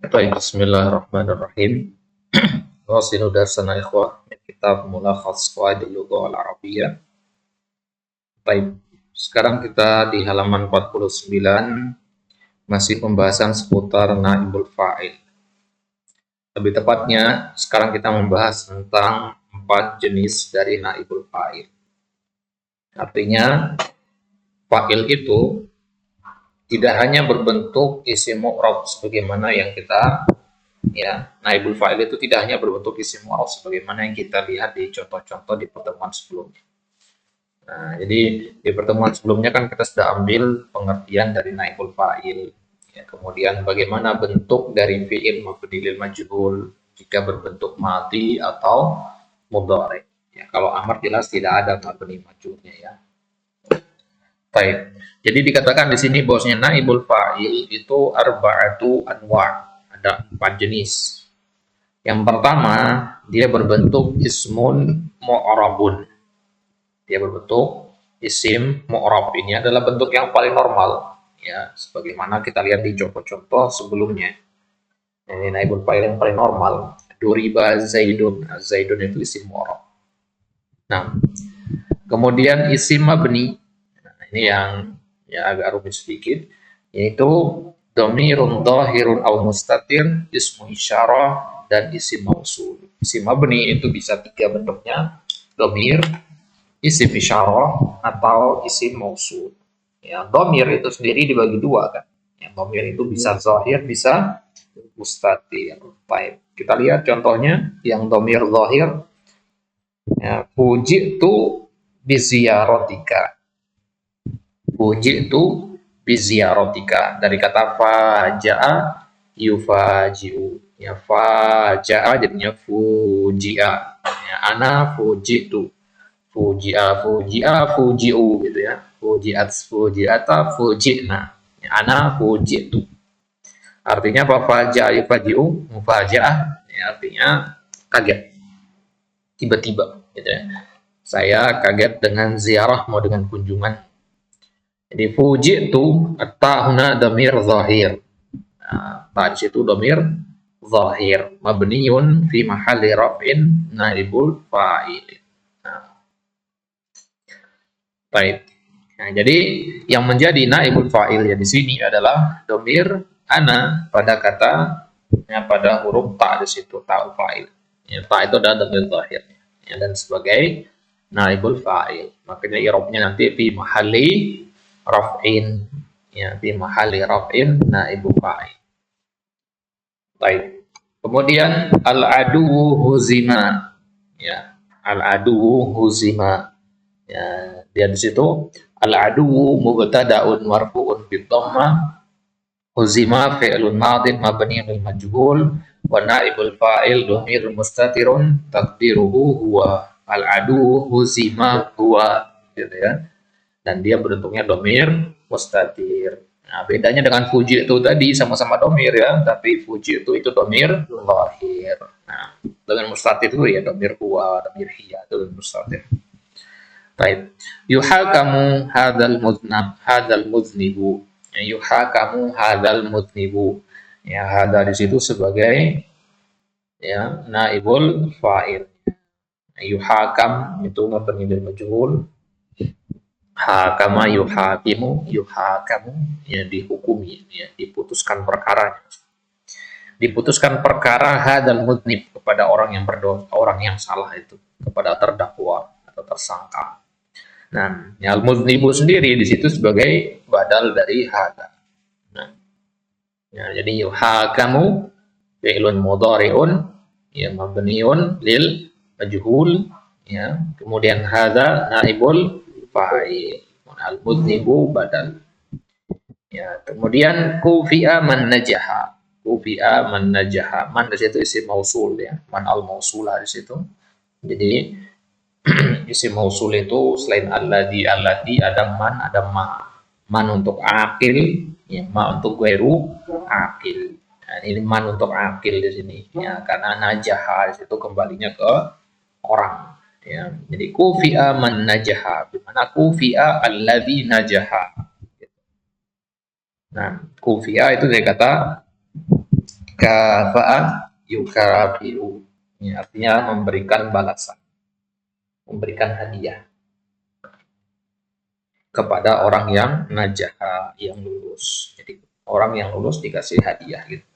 Baik, bismillahirrahmanirrahim. Wasilu darsana ikhwah min kitab Mulakhas Qawaidil Lughah Al-Arabiyyah. Baik, sekarang kita di halaman 49 masih pembahasan seputar naibul fa'il. Lebih tepatnya, sekarang kita membahas tentang 4 jenis dari naibul fa'il. Artinya, fa'il itu tidak hanya berbentuk isim mu'rab sebagaimana yang kita naibul fa'il itu tidak hanya berbentuk isim mu'rab sebagaimana yang kita lihat di contoh-contoh di pertemuan sebelumnya. Nah, jadi di pertemuan sebelumnya kan kita sudah ambil pengertian dari naibul fa'il. Ya, kemudian bagaimana bentuk dari fi'il mabni lil majhul jika berbentuk mati atau mudhari. Ya, kalau amar jelas tidak ada mabni majhulnya ya. Baik. Jadi dikatakan di sini bahwasanya naibul fa'il itu arba'atu anwa', ada 4 jenis. Yang pertama, dia berbentuk ismun mu'rabun. Dia berbentuk isim mu'rab. Ini adalah bentuk yang paling normal, ya, sebagaimana kita lihat di contoh-contoh sebelumnya. Ini naibul fa'il yang paling normal. Duriba Zaidun. Zaidun itu isim mu'rab. Nah, kemudian isim mabni. Nah, ini yang ya agak rumit sedikit, yaitu dhamirun dhahirun aw mustatir, ismu isyarah, dan isim mausul. Isim mabni itu bisa 3 bentuknya, dhamir, isim isyarah, atau isim mausul. Ya, dhamir itu sendiri dibagi 2 kan. Ya, dhamir itu bisa zahir, bisa mustatir. Baik, kita lihat contohnya yang dhamir zahir. Ya, fuji'tu biziyarotika. Fuji'tu biziyarotika, dari kata faja'a yufaji'u. Ya, faja'a jadinya fuji'a. Ya, ana fuji'tu. Fuji'a fuji'u gitu ya. Fuji'at fuji'ata fuji'na. Ya, ana fuji'tu. Artinya apa? Faja'a yufaji'u, mufaja'ah, ya, artinya kaget. Tiba-tiba gitu ya. Saya kaget dengan ziarah, mau dengan kunjungan. Jadi fuji'tu, ta huna dhamir zahir. Nah, ta di situ dhamir zahir, mabniun fi mahalli raf'in naibul fa'il. Nah, baik. Nah, jadi yang menjadi naibul fa'il ya di sini adalah dhamir ana pada kata pada huruf ta di situ, ta'ul fa'il. Ya, ta itu adalah dhamir zahir. Ya, dan sebagai naibul fa'il. Makanya i'rabnya nanti fi mahalli raf'in, ya, fi mahalli raf'in naibul fa'il. Baik. Kemudian al-adu huzima. Ya, al-adu huzima. Ya, dia di situ al-adu mubtada'un marfu'un bid dhammah, huzima fi'lun madin mabniun lil majhul, wa naibul fa'il dhamir mustatirun taqdiruhu huwa. Al-adu huzima huwa, gitu ya. Dan dia bentuknya dhamir mustatir. Nah, bedanya dengan fuji itu tadi sama-sama dhamir ya, tapi fuji itu dhamir lahir. Nah, dengan mustatir itu ya dhamir huwa, dhamir hiya itu mustatir. Baik. Yuhakamu hadzal muznab, hadzal muznibu. Ya, yuhakamu hadzal muznibu. Ya, hadza di situ sebagai ya naibul fa'il. Yuhakam itu mabni lil majhul. Hakama yuhakimu, yuhakamu, ya dihukumi, ya diputuskan perkara. Diputuskan perkara hadal mudnib, kepada orang yang berdosa, orang yang salah itu, kepada terdakwa atau tersangka. Nah, ya, al-mudnibu sendiri di situ sebagai badal dari hada. Nah, ya, jadi yuhakamu fi'lun mudhari'un, ya mabniun lil majhul, ya. Kemudian hada naibul fa'il, al-mudnibu badal. Ya, kemudian kufi'a man najaha. Kufi'a man najaha. Man di situ isim mausul ya. Man al-mausulah di situ. Jadi isim mausul itu selain alladi ada man, ada ma. Man untuk akil, ya, ma untuk ghairu akil. Nah, ini man untuk akil di sini ya, karena najaha di situ kembalinya ke orang. Ya, jadi kufi'a man najaha, dimana kufi'a alladhi najaha. Nah, kufi'a itu dari kata kafa'ah yukafi'u. Ya, artinya memberikan balasan, memberikan hadiah kepada orang yang najah, yang lulus. Jadi orang yang lulus dikasih hadiah gitu.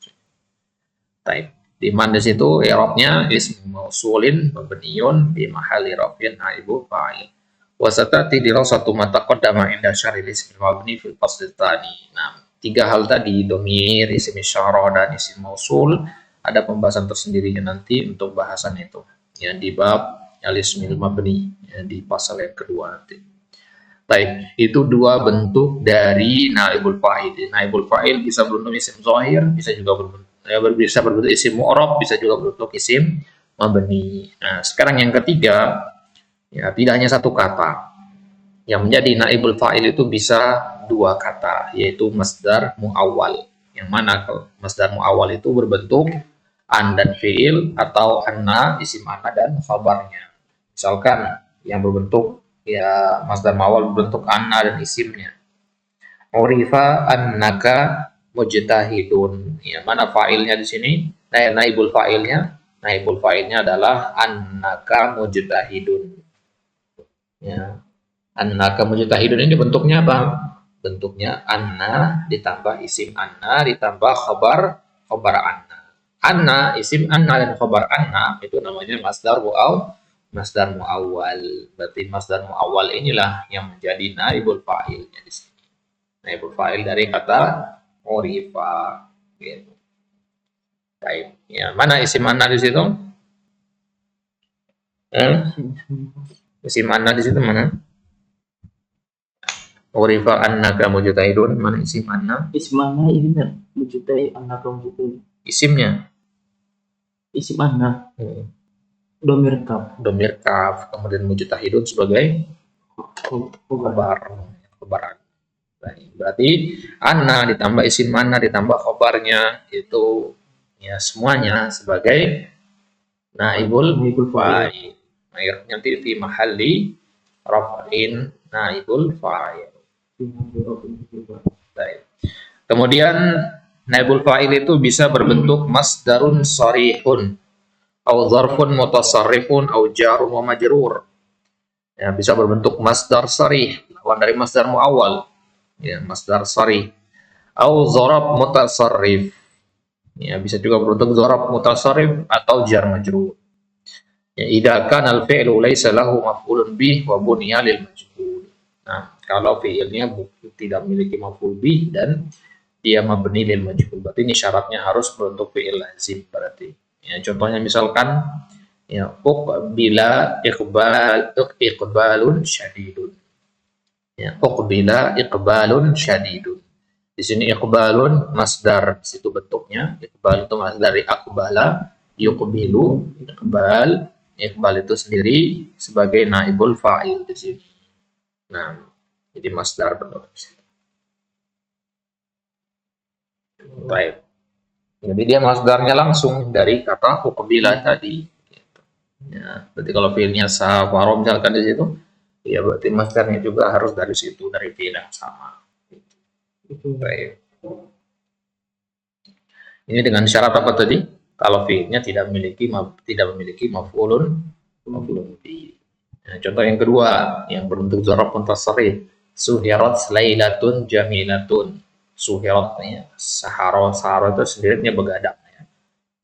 Taib. Di mana di situ i'rabnya ismu mausulin mabniun bi mahalli raf'in naibu fa'il. Wa satati dirasatu ma taqaddama inda syar'il ismi mabni fil fasl tsani. Nah, tiga hal tadi, domir, isim isyarah dan isim mausul, ada pembahasan tersendirinya nanti untuk bahasan itu. Ya, di bab al-ismil mabni, ya, di pasal yang kedua nanti. Baik, itu dua bentuk dari naibul fa'il. Naibul fa'il bisa berbentuk isim zahir, bisa juga berbentuk isim mu'rab, bisa juga berbentuk isim mabni. Nah, sekarang yang ketiga, ya tidak hanya satu kata. Yang menjadi naibul fa'il itu bisa dua kata, yaitu masdar muawwal. Yang mana masdar muawwal itu berbentuk an dan fi'il atau anna, isim anna dan khabarnya. Misalkan yang berbentuk ya masdar muawwal berbentuk anna dan isimnya. Urifa annaka mujtahidun. Ya, mana fa'ilnya di sini? Naibul fa'ilnya. Naibul fa'ilnya adalah annaka mujtahidun. Ya. Annaka mujtahidun ini bentuknya apa? Bentuknya anna ditambah isim anna ditambah khabar anna. Anna, isim anna dan khabar anna itu namanya masdar muawwal. Berarti masdar muawwal inilah yang menjadi naibul fa'il di sini. Naibul fa'il dari kata urifa. Gitu. Baik. Ya, mana isim anna di situ? Isim anna di situ mana? Urifa annaka mujtahidun, mana isim anna? Isim anna ini kan mujtahid annaka mujtahid. Isimnya? Isim anna. Domir kaf. Domir kaf, kemudian mujtahidun sebagai khabar. Berarti anna ditambah isim anna ditambah khabarnya itu ya semuanya sebagai naibul fa'il. Nanti fi mahalli raf'in naibul fa'il. Baik. Kemudian naibul fa'il itu bisa berbentuk masdarun sharihun au zarfun mutasarrifun au jarun wa majrur. Ya, bisa berbentuk masdar sharih, lawan dari masdar muawwal. Ya, masdar sharih. Au zarab mutasarrif. Ya, bisa juga berbentuk zarab mutasarrif atau jar majrur. Ya, idza kana al-fi'lu laysa lahu maf'ulun bih wa buniya lil majhul. Nah, kalau fi'ilnya tidak memiliki maf'ul bih dan dia mabni lil majhul, berarti ini syaratnya harus berbentuk fi'il lazim berarti. Ya, contohnya misalkan ya uqbila iqbalun syadidun. Ya, uqbila iqbalun syadidun. Di sini iqbalun masdar, di situ bentuknya iqbal itu masdar dari aqbala yuqbilu, iqbal itu sendiri sebagai naibul fa'il di sini. Nah, jadi masdar bentuk di situ. Baik. Jadi dia masdarnya langsung dari kata uqbila tadi. Gitu. Ya, berarti kalau fiilnya safaro misalkan di situ, ya berarti masdarnya juga harus dari situ, dari fiil yang sama. Baik. Ini dengan syarat apa tadi? Kalau fiilnya tidak memiliki maf'ulun bih. Nah, contoh yang kedua yang berbentuk dzaraf muntasarrif. Suhirat lailatun jamilatun. Suhirat ya, sahara itu sendirinya begadang ya.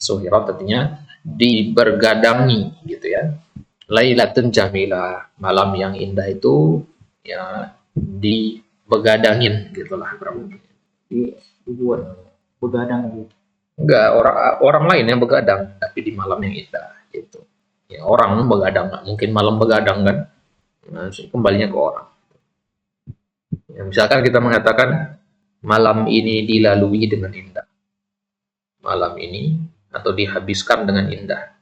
Suhirat artinya dibergadangi gitu ya. Lailatun jamilah, malam yang indah itu ya dibegadangin gitulah berarti. Dibuat begadang gitu. Enggak, orang lain yang begadang tapi di malam yang indah gitu. Ya, orang begadang, mungkin malam begadang kan. Nah, kembalinya ke orang. Ya, misalkan kita mengatakan malam ini dilalui dengan indah. Malam ini atau dihabiskan dengan indah.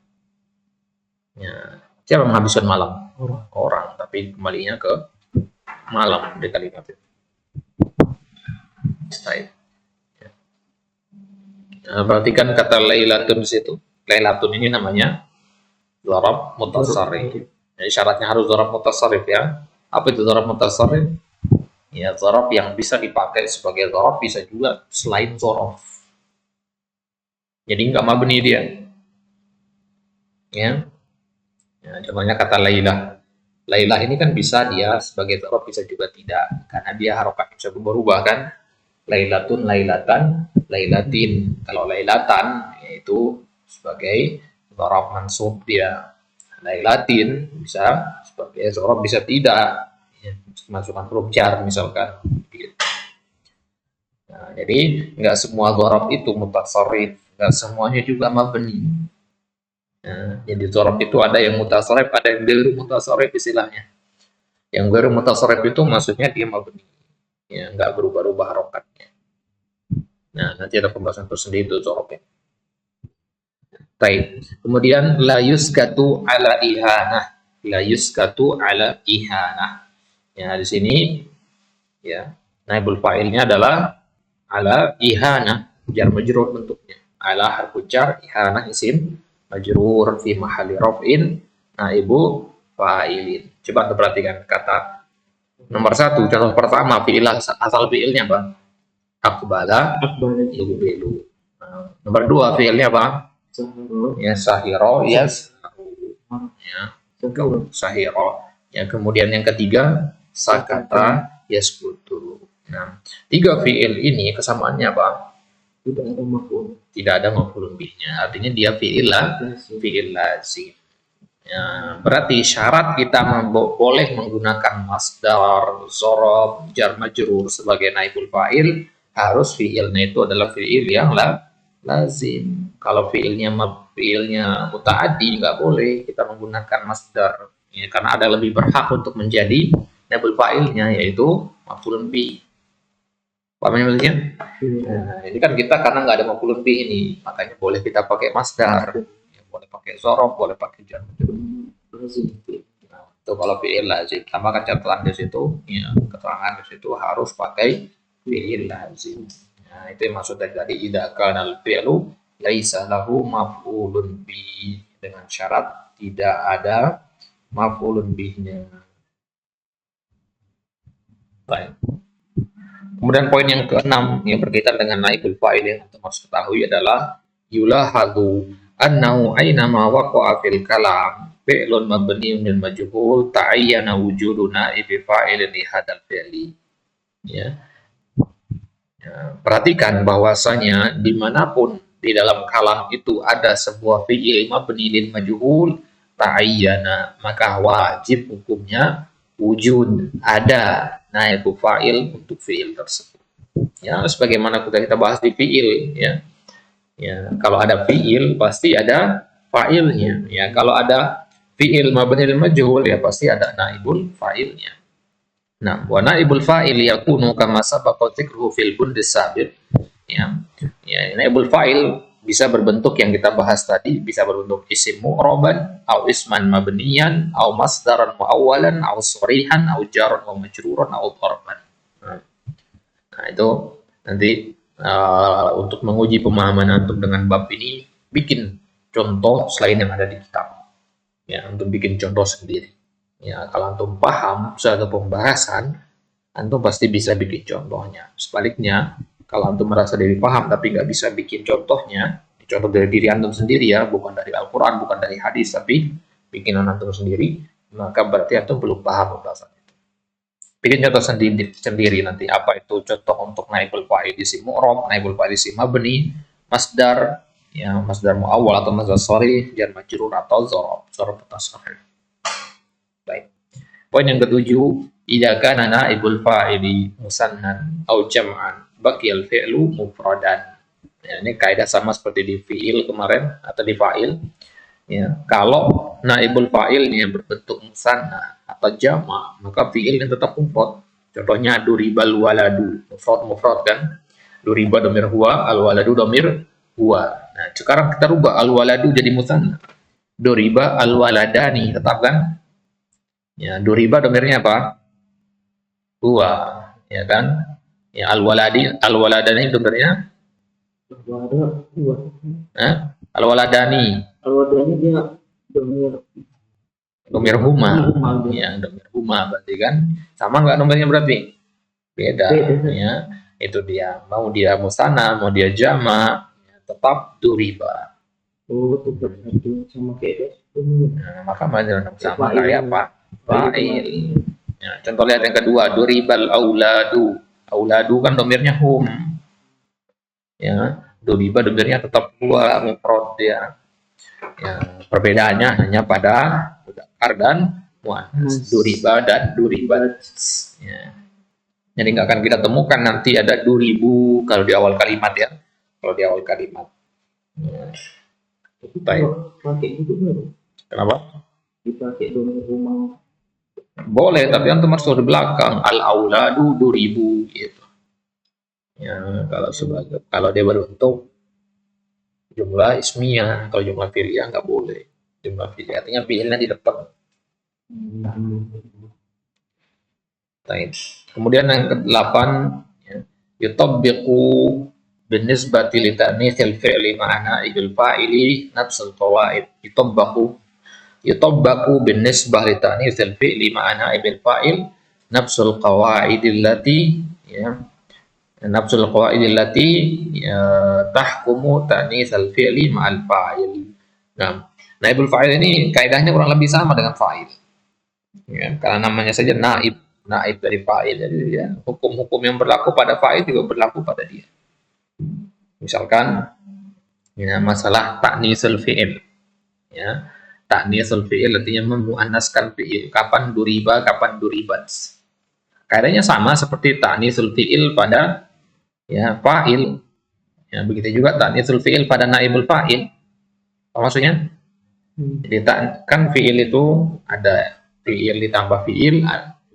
Ya, siapa menghabiskan malam? Orang, tapi kembalinya ke malam di kalimat itu. Ya. Nah, perhatikan kata lailatun di situ. Lailatun ini namanya dzaraf mutasarrif. Jadi syaratnya harus dzaraf mutasarrif ya. Apa itu dzaraf mutasarrif? Ya, dzaraf yang bisa dipakai sebagai dzaraf bisa juga selain dzaraf. Jadi nggak mabni dia. Ya. Ya, contohnya kata Lailah. Lailah ini kan bisa dia sebagai dzaraf, bisa juga tidak, karena dia harokatnya bisa berubah kan. Lailatun, lailatan, lailatin. Kalau lailatan yaitu sebagai dzaraf mansub dia. Lailatin bisa sebagai dzaraf, bisa tidak. Ya, masukkan huruf jar misalkan. Nah, jadi nggak semua dzaraf itu mutasarrif, nggak semuanya juga mabni. Nah, jadi dzaraf itu ada yang mutasarrif, ada yang ghairu mutasarrif istilahnya. Yang ghairu mutasarrif itu maksudnya dia mabni, ya nggak berubah-ubah harokatnya. Nah, nanti ada pembahasan tersendiri itu dzarafnya. Baik. Kemudian la yuskatu ala ihanah. La yuskatu ala ihanah. Ya, di sini ya naibul fa'ilnya adalah ala ihanah, jar majrur bentuknya. Ala harfu jar, ihanah isim majrur fi mahalli raf'in naibu fa'ilin. Coba kita perhatikan kata nomor 1, contoh pertama fi'il, asal fi'ilnya apa? Akbala yuqbilu. Nah, nomor 2 fi'ilnya apa? Ya sahiro, yes. Ya, sahiro. Ya, kemudian yang ketiga sakata yaskutu. Nah, 3 fi'il ini kesamaannya apa? Tidak ada maf'ul. Tidak ada maf'ulun bihnya. Artinya dia fi'il lazim. Ya, berarti syarat kita boleh menggunakan masdar, dzaraf, jar majrur sebagai naibul fa'il, harus fi'ilnya itu adalah fi'il yang lazim. Kalau fi'ilnya muta'addi nggak boleh kita menggunakan masdar. Ya, karena ada lebih berhak untuk menjadi naibul fa'ilnya, yaitu maf'ulun bih. Pahamnya maksudnya? Nah, ini kan kita karena nggak ada maf'ulun bih ini, makanya boleh kita pakai masdar. Ya, boleh pakai dzaraf, boleh pakai jar majrur. Nah, itu kalau fi'il lazim. Tambahkan catatan di situ, ya, keterangan di situ harus pakai fi'il lazim. Nah, itu yang maksud dari idza kana al-fi'lu laisa lahu maf'ulun bi, dengan syarat tidak ada maf'ulun bihnya. Baik. Kemudian poin yang keenam yang berkaitan dengan naibul fa'il yang kita harus ketahui adalah yulahadu annahu aynama waqa'a fil kalam fi'lun mabniun lil majhul ta'ayyana wujudu naibi fa'ilin li hadzal fi'li. Ya. Ya, perhatikan bahwasanya dimanapun di dalam kalam itu ada sebuah fi'il mabni lil majhul ta'ayyana, maka wajib hukumnya wujud ada naibu fa'il untuk fi'il tersebut. Ya, sebagaimana kita bahas di fi'il, ya. Ya, kalau ada fi'il pasti ada fa'ilnya. Ya, kalau ada fi'il mabni lil majhul ya pasti ada naibul fa'ilnya. Nah, wa naibul fa'il yakunu kama sabaqa dzikruhu fil bundis sabiq. Ya. Ya, naibul fa'il bisa berbentuk yang kita bahas tadi, bisa berbentuk isim mu'raban, au isman mabniyan, au masdaran muawwalan, au sharihan, au jaran wa majruran, au dharban. Nah, itu nanti untuk menguji pemahaman antum dengan bab ini, bikin contoh selain yang ada di kitab. Ya, untuk bikin contoh sendiri. Ya, kalau antum paham suatu pembahasan, antum pasti bisa bikin contohnya. Sebaliknya, kalau antum merasa diri paham tapi nggak bisa bikin contohnya, contoh dari diri antum sendiri ya, bukan dari Al-Quran, bukan dari hadis, tapi bikinan antum sendiri, maka berarti antum belum paham pembahasan itu. Bikin contoh sendiri nanti apa itu contoh untuk naibul fa'il isim mu'rab, naibul fa'il isim mabni, masdar, ya masdar muawwal atau masdar sharih, jar majrur atau dzaraf tasrif. Baik. Poin yang ketujuh, idza kana naibul fa'ili musannan au jam'an baqiyal fi'lu mufradan. Ya, ini kaidah sama seperti di fi'il kemarin atau di fa'il. Ya, kalau naibul fa'ilnya berbentuk musanna atau jama', maka fi'ilnya tetap mufrad. Contohnya duribal waladu, mufrad kan? Duriba domir huwa, al waladu domir huwa. Nah, sekarang kita rubah al waladu jadi musanna. Duriba al waladani, tetap kan? Ya, duriba domirnya apa? Huwa, ya kan? Ya, al waladani domirnya al-waladani. Al-waladani dia domir huma. Ya, domir huma berarti kan. Sama nggak nomornya berarti? Beda. Ya, itu dia. Mau dia musanna, mau dia jama, ya, tetap duriba. Oh, tetap satu sama kayak itu. Nah, maka macam sama kayak apa? Fa'il. Ya, contoh lihat yang kedua, duribal auladu. Auladu kan domirnya hum. Ya, duriba domirnya tetap dua mufrad ya. Ya, perbedaannya hanya pada mudzakkar dan muannas. Duriba dan duribat. Ya. Jadi nggak akan kita temukan nanti ada duribu kalau di awal kalimat ya. Kalau di awal kalimat. Ya. Baik. Pakai gitu kan? Kenapa? Dipakai domir rumah. Boleh, tapi antum harus di belakang. Al auladu duribu gitu. Ya, kalau dia berbentuk jumlah ismiyah, kalau jumlah fi'liyah nggak boleh. Jumlah fi'liyah artinya fi'ilnya di depan. Baik. Kemudian yang ke-8 ya, yutabbiqu binisbati li ta'nitsil fi'li ma'ana idul fa'ili nafsul qawaid. Yutabbaku binisbah li ta'nitsil fi'li ma'ana idul fa'il nafsul qawaid allati ya nafsul qawaid allati ya, tahkumu ta'nitsal fi'li ma'al fa'il. Nah, naibul fa'il ini kaidahnya kurang lebih sama dengan fa'il. Ya, karena namanya saja naib dari fa'il. Jadi ya, hukum-hukum yang berlaku pada fa'il juga berlaku pada dia. Misalkan ya, masalah ta'nitsul fi'il. Ya, ta'nitsul fi'il artinya memuannaskan fi'il. Kapan duriba, kapan duribat. Kaidahnya sama seperti ta'nitsul fi'il pada ya fa'il. Ya, begitu juga ta'nitsul fi'il pada naibul fa'il. Apa maksudnya? Jadi kan fi'il itu ada fi'il ditambah fi'il,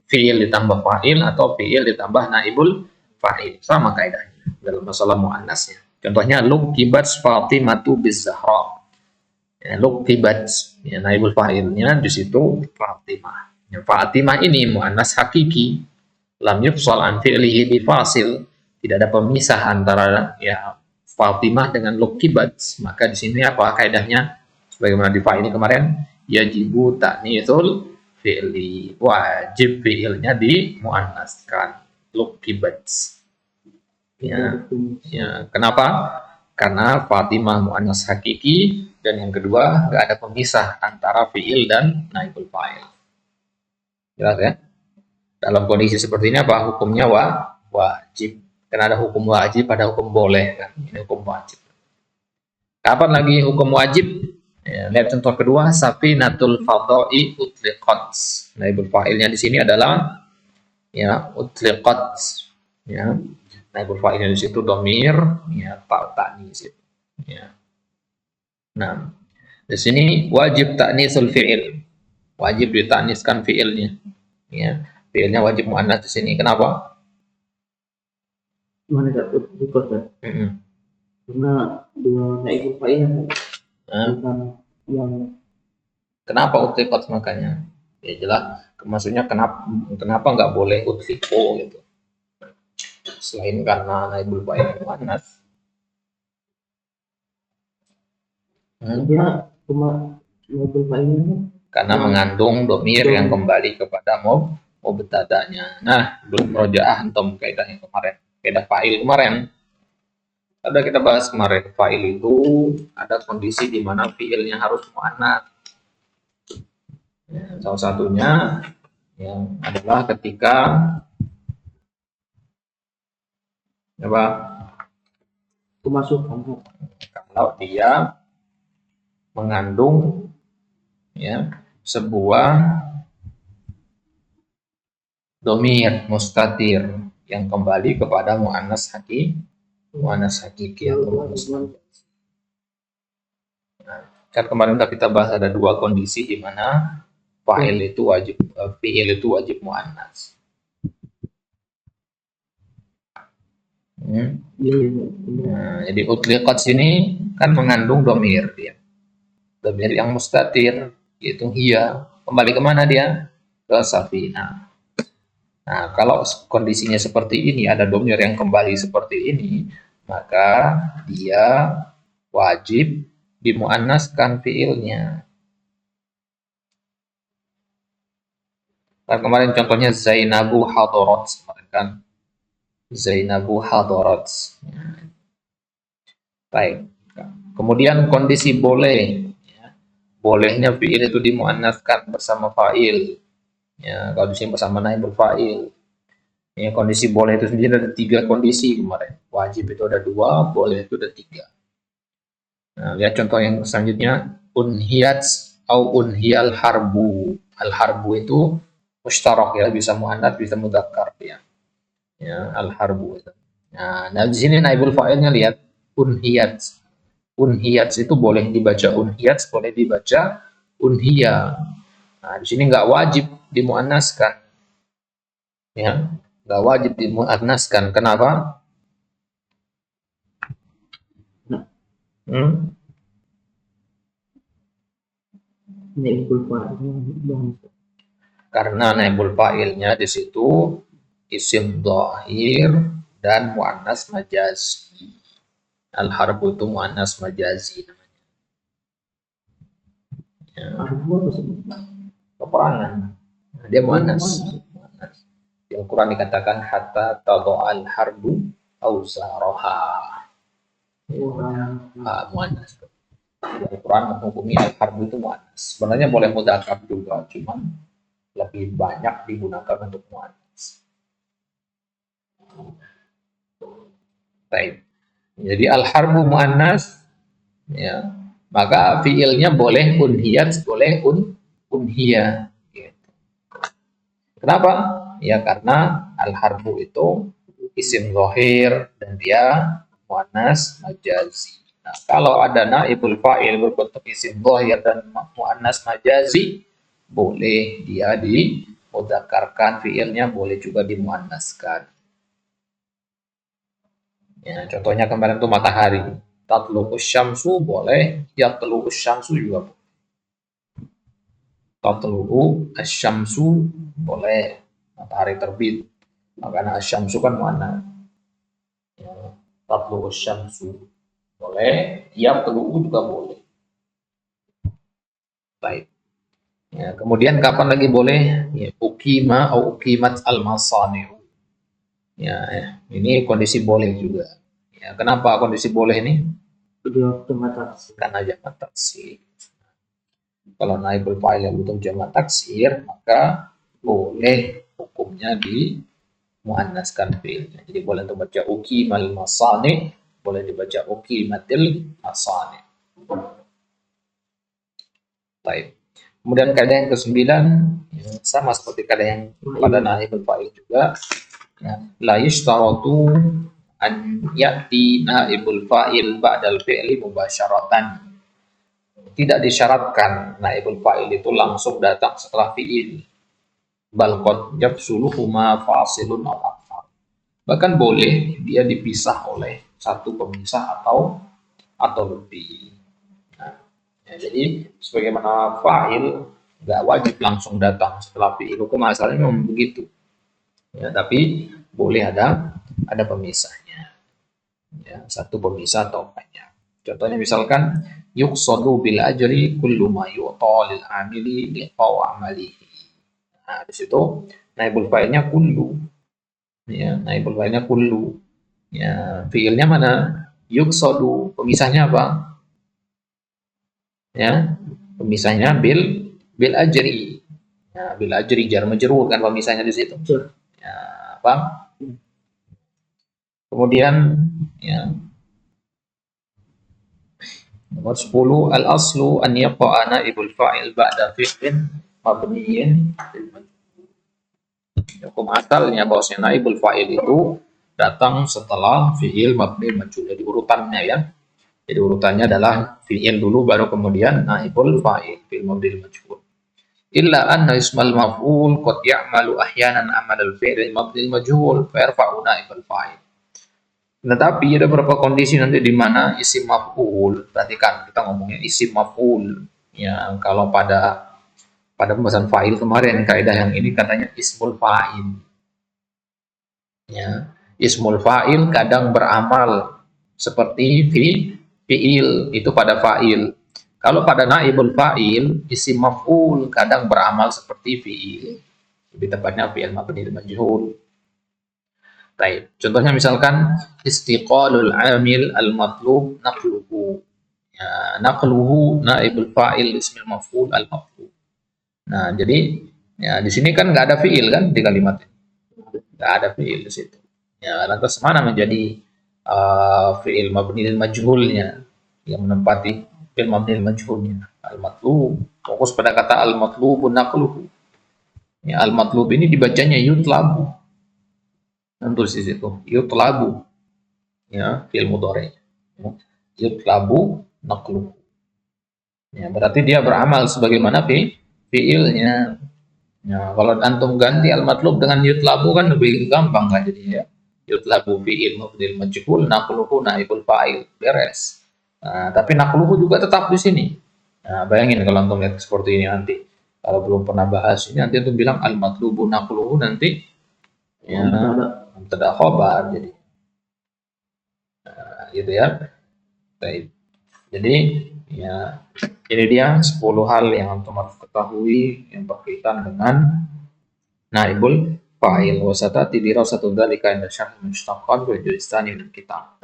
fi'il ditambah fa'il atau fi'il ditambah naibul fa'il. Sama kaidahnya dalam masalah muannasnya. Contohnya luqibat Fatimatu biz-Zahra. Ya, luqibat ya, naibul fa'ilnya di situ Fatimah. Ya, Fatimah ini muannas hakiki. Lam yufsal an fi'lihi bi fasil. Tidak ada pemisah antara ya Fatimah dengan luqibat. Maka di sini apa kaidahnya? Sebagaimana di fa'il kemarin, yajibu ta'nitsul fi'li. Wajib fi'ilnya dimuannaskan. Luqibat. Ya, kenapa? Karena Fatimah muannas hakiki dan yang kedua nggak ada pemisah antara fi'il dan naibul fa'il. Jelas ya? Dalam kondisi seperti ini apa hukumnya wajib? Karena ada hukum wajib, ada hukum boleh kan? Ini hukum wajib. Kapan lagi hukum wajib? Ya, lihat contoh kedua, safinatul fadha'i utliqat. Naibul fa'ilnya di sini adalah ya utliqat. Ya. Naibul fa'ilnya di situ domir, ya ta'nis itu. Ya. Nah, di sini wajib ta'nisul fi'il. Wajib ditakniskan fi'ilnya. Ya. Fi'ilnya wajib muannas di sini. Kenapa? Mana tak utliqat kan? Karena dua naibul fa'il bukan yang kenapa utliqat makanya? Ya jelas, maksudnya kenapa nggak boleh utliqo gitu? Selain karena naibul fa'il muannas. dia cuma naibul fa'ilnya Karena mengandung domir yang kembali kepada mubtada'nya. Nah, belum rojaah antum kaidah yang kemarin. Kaidah fa'il kemarin. Ada kita bahas kemarin, fa'il itu ada kondisi di mana fi'ilnya harus muannas. Ya, salah satunya yang adalah ketika apa? kemasukan Kalau dia mengandung ya sebuah domir mustatir yang kembali kepada muannas hakiki atau muannas. Nah, kan kemarin kita bahas ada dua kondisi di mana fa'il itu wajib, fi'il itu wajib muannas. Nah, jadi utliqat sini kan mengandung domir dia. Domir yang mustatir yaitu hiya. Kembali kemana dia? Ke safina. Nah, kalau kondisinya seperti ini, ada domir yang kembali seperti ini, maka dia wajib dimuannaskan fi'ilnya. Kan kemarin contohnya Zainabu hadarat, kan? Zainabu hadarat. Baik. Kemudian kondisi boleh, ya. Bolehnya fiil itu dimuannaskan bersama fa'il. Ya, kalau di sini bersama naibul fa'il. Ya, kondisi boleh itu sendiri ada 3 kondisi kemarin. Wajib itu ada 2, boleh itu ada 3. Nah, lihat contoh yang selanjutnya. Unhiyat au unhiyal harbu. Al harbu itu mustarak ya, bisa muannats bisa mudzakkar ya. Ya, al harbu itu. Nah, di sini naibul fa'ilnya lihat unhiyat. Unhiyat itu boleh dibaca unhiyat, boleh dibaca unhiya. Nah, di sini nggak wajib dimuannaskan. Ya, nggak wajib dimuannaskan. Kenapa? Hmm? naibul fa'il Karena naibul fa'ilnya di situ isim dhahir dan muannas majazi. Al harbu itu muannas majazi namanya. Ya, harbu apa sih? peperangan. Nah, dia muannas. Di Al-Quran dikatakan hatta tadu'al harbu auzaraha. Muannas. Al-Quran menghukumi al-harbu itu muannas. Sebenarnya boleh mudzakkar juga, cuman lebih banyak digunakan untuk muannas. Baik. Jadi al-harbu muannas, ya, maka fiilnya boleh unhiyat, boleh unhiya. Gitu. Kenapa? Ya karena al-harbu itu isim zahir dan dia muannas majazi. Nah, kalau ada naibul fa'il berbentuk isim zahir dan muannas majazi, boleh dia dimudzakarkan fiilnya, boleh juga dimuannaskan. Ya, contohnya kemarin itu matahari. Tatlu'us syamsu boleh, yatlu'us syamsu juga boleh. Tatlu'u asyamsu boleh, matahari terbit. Karena asyamsu kan mana? Ya, tatlu'us syamsu boleh, yatlu'u juga boleh. Baik. Ya, kemudian kapan lagi boleh? Ya, ukima atau ukimat al-masani'u. Ya, ini kondisi boleh juga. Ya, kenapa kondisi boleh ini? Karena jamak taksir. Kalau naibul fa'il yang butuh jamak taksir, maka boleh hukumnya di muannaskan fi'ilnya. Jadi boleh untuk baca ukimal masani, boleh dibaca ukimatil masani. Baik. Kemudian kaidah yang ke-9 sama seperti kaidah yang pada naibul fa'il juga. Ya, la yushtaratu an ya'ti naibul fa'il ba'dal fi'li mubasyaratan. Tidak disyaratkan naibul fa'il itu langsung datang setelah fi'il. Bal qad yafsuluhuma fasilun aw akthar. Bahkan boleh dia dipisah oleh satu pemisah atau lebih. Nah, ya, jadi sebagaimana fa'il nggak wajib langsung datang setelah fi'il, hukum asalnya memang begitu. Ya, tapi boleh ada pemisahnya. Ya, satu pemisah atau banyak. Contohnya misalkan yuqsadu bil ajri kullu ma yu'ta lil amili liqa'u amalihi. Nah, di situ naibul fa'ilnya kullu. Ya, naibul fa'ilnya kullu. Ya, fiilnya mana? Yuqsadu. Pemisahnya apa? Ya, pemisahnya bil ajri. Ya, bil ajri jar majrur kan pemisahnya di situ. Ya, apa? Kemudian ya nomor 10 al-aslu an yaqa'a naibul fa'il ba'da fi'lin mabniyin. Hukum asalnya bahwasanya naibul fa'il itu datang setelah fi'il mabni majhul. Jadi urutannya ya. Jadi urutannya adalah fi'il dulu baru kemudian naibul fa'il, fi'il mabni majhul. Illa anna ismal maf'ul qad ya'malu ahyanan amal al-fi'il mabni majhul fa yarfa'u naibul fa'il. Tetapi ada beberapa kondisi nanti di mana isim maf'ul. Perhatikan kita ngomongin isim maf'ul. Ya, kalau pada pembahasan fa'il kemarin kaidah yang ini katanya ismul fa'il. Ya, ismul fa'il kadang beramal seperti fi'il itu pada fa'il. Kalau pada naibul fa'il isim maf'ul kadang beramal seperti fi'il. Lebih tepatnya fi'il mabni majhul. Baik. Contohnya misalkan istiqalul amil al-matlub naqluhu. Ya, naqluhu naibul fa'il ismil maf'ul al-matlub. Nah, jadi ya di sini kan nggak ada fiil kan di kalimat ini. Nggak ada fiil di situ. Ya, lantas mana menjadi fiil mabni lil majhulnya yang menempati fiil mabni lil majhulnya al-matlub. Fokus pada kata al-matlub naqluhu. Ya, al-matlub ini dibacanya yutlabu. Tulis di situ yutlabu. Ya, fiil mudhari. Ya, yutlabu naqluhu. Ya, berarti dia beramal sebagaimana fiilnya. Ya, kalau antum ganti al-matlub dengan yutlabu kan lebih gampang kan jadi ya. Yutlabu fi'il mabnil majhul naqluhu naibul fa'il. Beres. Nah, tapi naqluhu juga tetap di sini. Nah, bayangin kalau antum lihat seperti ini nanti. Kalau belum pernah bahas ini nanti antum bilang al-matlubu naqluhu nanti ya tidak khobar jadi. Nah, gitu ya. Baik. Jadi ya ini dia 10 hal yang antum harus ketahui yang berkaitan dengan naibul fa'il wa satati dirasatu dzalika inda syarh mushtaqat wa juz'ani min kitab.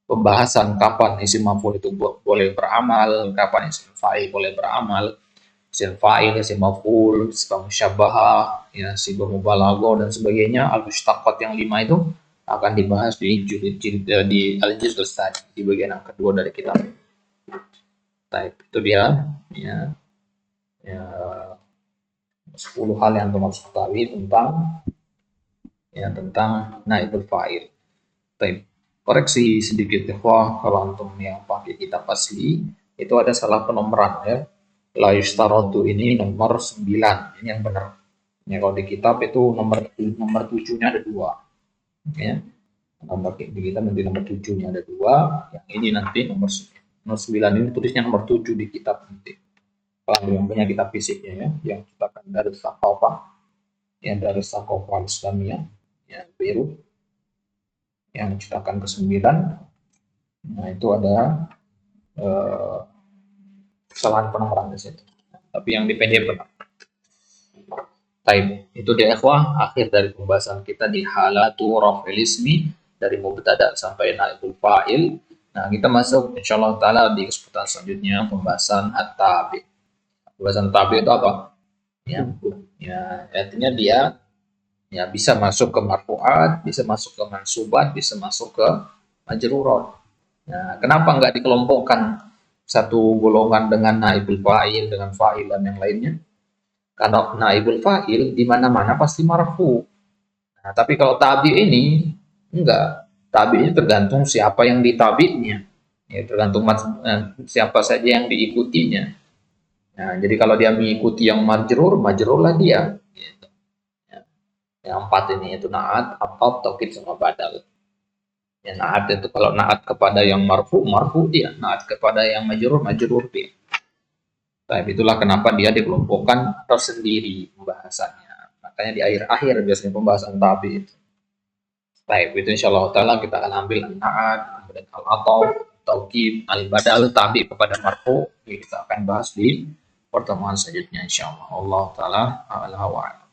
Pembahasan kapan isim maf'ul itu boleh beramal, kapan isim fa'il boleh beramal, isim fa'il, isim maf'ul, sifat musyabbahah, ya sifat mubalaghah dan sebagainya. Al-mushtaqat yang 5 itu akan dibahas di al-juz' tsani di bagian yang kedua dari kitab. Baik, itu dia ya, 10 hal yang harus ketahui tentang naibul fa'il. Baik, koreksi sedikit ya, kalau antum yang pakai kitab asli itu ada salah penomoran ya. La yustaratu ini nomor 9, ini yang benar. Ya, kalau di kitab itu nomor 7-nya ada 2. Ya. Nomor di kitab nanti nomor 7-nya ada 2, yang ini nanti nomor 9 ini tulisnya nomor 7 di kitab nanti. Kalau yang punya kitab fisiknya ya, yang cetakan dari Sakofah, yang dari Sakofah Islamiyah, yang biru, yang cetakan ke-9, nah itu ada kesalahan penomoran di situ. Tapi yang di PDF benar. Baik, itu dia ikhwah, akhir dari pembahasan kita di halatu raf'il ismi dari mubtada sampai naibul fa'il. Nah, kita masuk insyaallah taala di kesempatan selanjutnya pembahasan at-tabi'. Pembahasan tabi' itu apa? Ya, artinya dia ya bisa masuk ke marfu'at, bisa masuk ke mansubat, bisa masuk ke majrurat. Nah, kenapa nggak dikelompokkan satu golongan dengan naibul fa'il, dengan fa'il dan yang lainnya? Karena naibul fa'il di mana-mana pasti marfu. Nah, tapi kalau tabi ini enggak. Tabi ini tergantung siapa yang ditabi'nya. Ya, tergantung siapa saja yang diikutinya. Nah, jadi kalau dia mengikuti yang majrur, majrurlah dia. Gitu. Ya. Yang 4 ini itu naat, atau taukid sama badal. Ya, naat itu kalau naat kepada yang marfu, marfu dia. Naat kepada yang majrur, majrur dia. Nah, itulah kenapa dia dikelompokkan tersendiri pembahasannya. Makanya di akhir-akhir biasanya pembahasan tabi itu. Baik, itu insyaallah taala kita akan ambil naat, kemudian al-atau, taukid, al-badal, tabi kepada marfu. Kita akan bahas di pertemuan selanjutnya insyaallah. Allah taala a'la wa a'lam.